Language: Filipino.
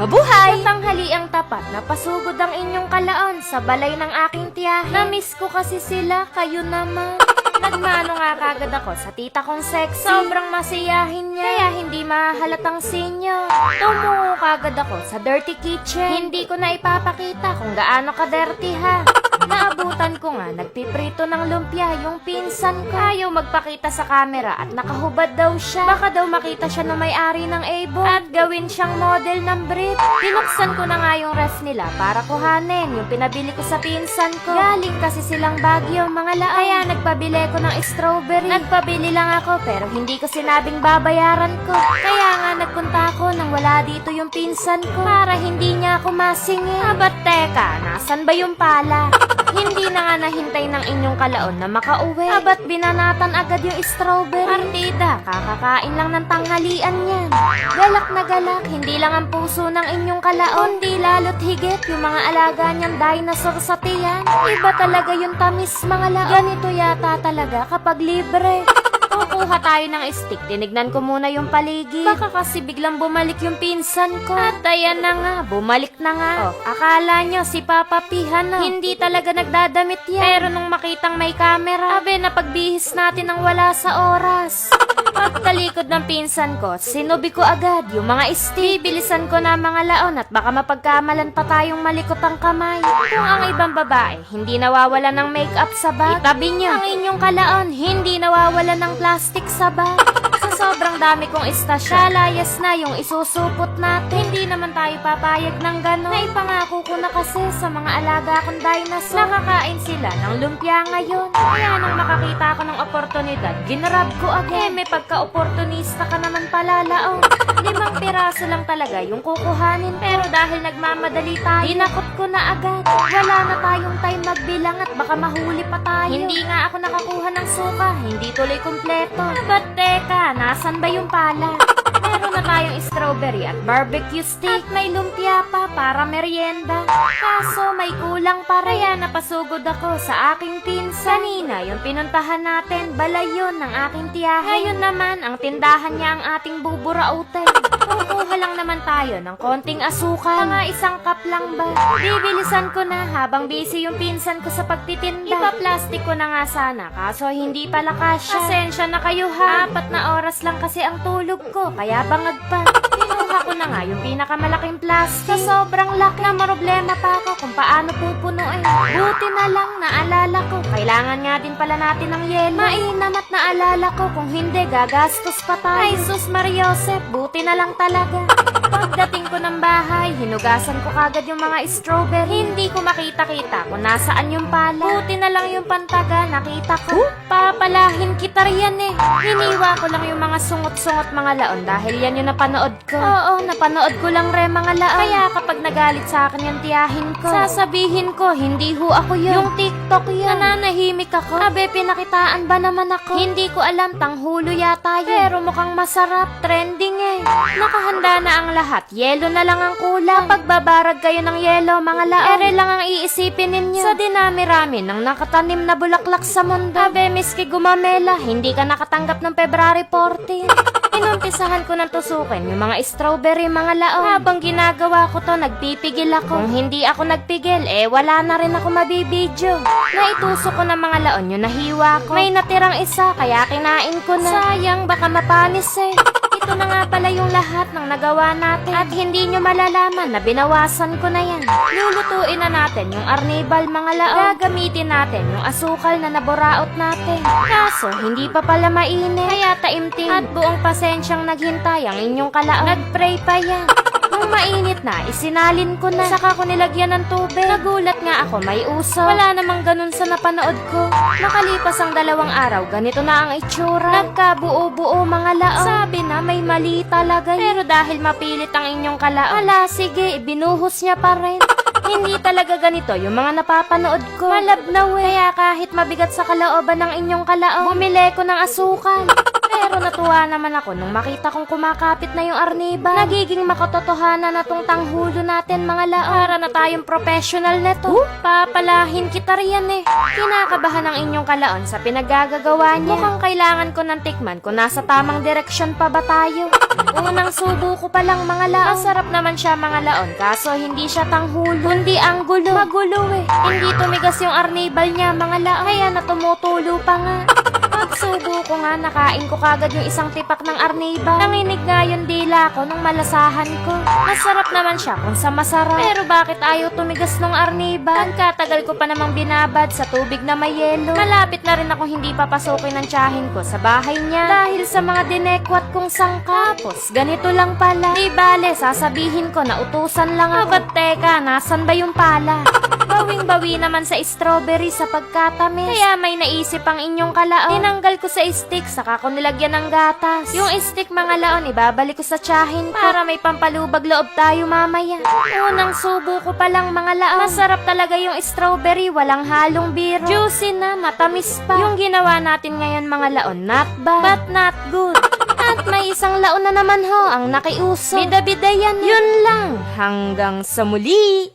Mabuhay! Sa tanghaliang tapat, napasugod ang inyong kalaon sa balay ng aking tiyahin. Na-miss ko kasi sila, kayo naman. Nagmano nga kagad ako sa tita kong sexy. Sobrang masiyahin niya, kaya hindi mahalatang sinyo. Tumungo kagad ako sa dirty kitchen. Hindi ko na ipapakita kung gaano ka-dirty ha. Naabutan ko nga, nagpiprito ng lumpia yung pinsan ko. Ayaw magpakita sa camera at nakahubad daw siya. Baka daw makita siya na may-ari ng Avon at gawin siyang model ng brief. Pinuksan ko na nga yung ref nila para kuhanin yung pinabili ko sa pinsan ko. Galing kasi silang Baguio, mga laon. Kaya nagpabili ko ng strawberry. Nagpabili lang ako pero hindi ko sinabing babayaran ko. Kaya nga nagpunta ako nang wala dito yung pinsan ko para hindi niya ako masingil. Abat teka, nasan ba yung pala? Hindi na nga nahintay ng inyong kalaon na makauwi. Abat binanatan agad yung strawberry. Partida, kakakain lang ng tanghalian yan. Galak na galak, hindi lang ang puso ng inyong kalaon, kundi lalo't higit yung mga alaga niyang dinosaur sa tiyan. Iba talaga yung tamis, mga laon. Ganito yata talaga kapag libre. Kukuha tayo ng stick, tinignan ko muna yung paligid. Baka kasi biglang bumalik yung pinsan ko. At ayan na nga, bumalik na nga. Oh, akala nyo si Papa P, hindi talaga nagdadamit yan. Pero nung makitang may camera, abe na pagbihis natin ang wala sa oras. Pagtalikod ng pinsan ko, sinubi ko agad yung mga stick. Bilisan ko na mga laon at baka mapagkamalan pa tayong malikot ang kamay. Kung ang ibang babae, hindi nawawala ng makeup sa bag, itabi nyo ang inyong kalaon, hindi nawawala ng plastic sa bag. Sa sobrang dami kong istasyon, layas na yung isusupot natin. Hindi naman tayo papayag ng gano'n. Naipangako ko na kasi sa mga alaga kong dinosaur, nakakain sila ng lumpia ngayon. Kaya nang makakita ako ng oportunidad, ginrab ko agad. May pagka-oportunista ka naman pala, laon. 5 piraso lang talaga yung kukuhanin. Pero dahil nagmamadali tayo, dinakot ko na agad. Wala na tayong time magbilang at baka mahuli pa tayo. Hindi nga ako nakakuha ng suka, hindi tuloy kumpleto. Ba't teka, nasan ba yung pala? Meron na tayong strawberry at barbecue stick. At may lumpia pa para merienda. Kaso may kulang pa rin. Kaya napasugod ako sa aking pinsan. Kanina yung pinuntahan natin, balay yun ng aking tiyahin. Ngayon naman, ang tindahan niya ang ating buburautin. Kukuha lang naman tayo ng konting asukal. Mga 1 cup lang ba? Bibilisan ko na habang busy yung pinsan ko sa pagtitinda. Ipa-plastic ko na nga sana, kaso hindi pala kasya. Pasensya na kayo ha, 4 na oras lang kasi ang tulog ko, kaya bangag pa. Kinuha ko na nga yung pinakamalaking plastic. Sa sobrang laki na problema pa ako kung paano pupunuin. Buti na lang naalala ko, kailangan nga din pala natin ng yelo. Mainam at naalala ko, kung hindi gagastos pa tayo. Ay sus Mariosep, buti na lang talaga. Pagdating ko ng bahay, hinugasan ko kagad yung mga strawberry. Hindi ko makita-kita kung nasaan yung pala. Buti na lang yung pantaga, nakita ko. Papalahin kita riyan eh. Hiniwa ko lang yung mga sungot-sungot mga laon dahil yan yung napanood ko. Oo, napanood ko lang re mga laon. Kaya kapag nagalit sa akin yung tiyahin ko, sasabihin ko, hindi ho ako yun. Yung TikTok yun. Nananahimik ako. Abe, pinakitaan ba naman ako? Hindi ko alam, tanghulo yata yun. Pero mukhang masarap, trending eh. Nakahanda na ang lahat, yelo na lang ang kulang. Kapag babarag kayo ng yelo, mga laon, ere lang ang iisipin ninyo. Sa dinami-rami ng nakatanim na bulaklak sa mundo. Abe, miski gumamela, hindi ka nakatanggap ng February 14. Inumpisahan ko ng tusukin yung mga strawberry, mga laon. Habang ginagawa ko to, nagpipigil ako. Kung hindi ako nagpigil, wala na rin ako mabibidyo. Naitusok ko ng mga laon yung nahiwa ko. May natirang isa, kaya kinain ko na. Sayang, baka mapanis eh. Ito na nga pala yung lahat ng nagawa natin. At hindi nyo malalaman na binawasan ko na yan. Lulutuin na natin yung arnibal, mga laon. Gagamitin natin yung asukal na naburaot natin. Kaso, hindi pa pala mainit. Kaya taimtim at buong pasensyang naghintay ang inyong kalaon. Nagpray pa yan. Nung mainit na, isinalin ko na. Saka ko nilagyan ng tubig. Nagulat nga ako, may uso. Wala namang ganun sa napanood ko. Makalipas ang 2 araw, ganito na ang itsura. Nagkabuo-buo, mga laon. Sabi na may mali talaga. Pero dahil mapilit ang inyong kalaon, ala sige, binuhos niya pa rin. Hindi talaga ganito yung mga napapanood ko. Malabnaw eh. Kaya kahit mabigat sa kalooban ng inyong kalaon, bumili ko ng asukal. Pero natuwa naman ako nung makita kong kumakapit na yung arnibal. Nagiging makatotohanan na tong tanghulo natin mga laon. Para na tayong professional neto. Papalahin kita riyan eh. Kinakabahan ang inyong kalaon sa pinaggagawa niya. Mukhang kailangan ko ng tikman kung nasa tamang direksyon pa ba tayo. Unang subo ko pa lang mga laon. Masarap naman siya mga laon, kaso hindi siya tanghulo, kundi ang gulo. Magulo eh. Hindi tumigas yung arnibal niya mga laon, kaya na tumutulo pa nga. Pagsubo ko nga, nakain ko kagad yung isang tipak ng arnibal. Nanginig nga yung dila ko nung malasahan ko. Masarap naman siya kung sa masarap. Pero bakit ayaw tumigas ng arnibal? Ang katagal ko pa namang binabad sa tubig na may yelo. Malapit na rin ako hindi papasukin ng tiyahin ko sa bahay niya. Dahil sa mga dinekwat kong sangkap. Tapos, ganito lang pala. Di bale, sasabihin ko na utusan lang ako. Ba't teka, nasan ba yung pala? Bawing-bawi naman sa strawberry sa pagkatamis. Kaya may naisip ang inyong kalaon. Tinanggal ko sa stick, saka ko nilagyan ng gatas. Yung stick mga laon, ibabalik ko sa tiyahin ko para may pampalubag loob tayo mamaya. Unang subo ko pa lang mga laon. Masarap talaga yung strawberry, walang halong biro. Juicy na, matamis pa. Yung ginawa natin ngayon mga laon, not bad, but not good. At may isang laon na naman ho ang nakiuso. Bida-bida yan. Yun lang. Hanggang sa muli.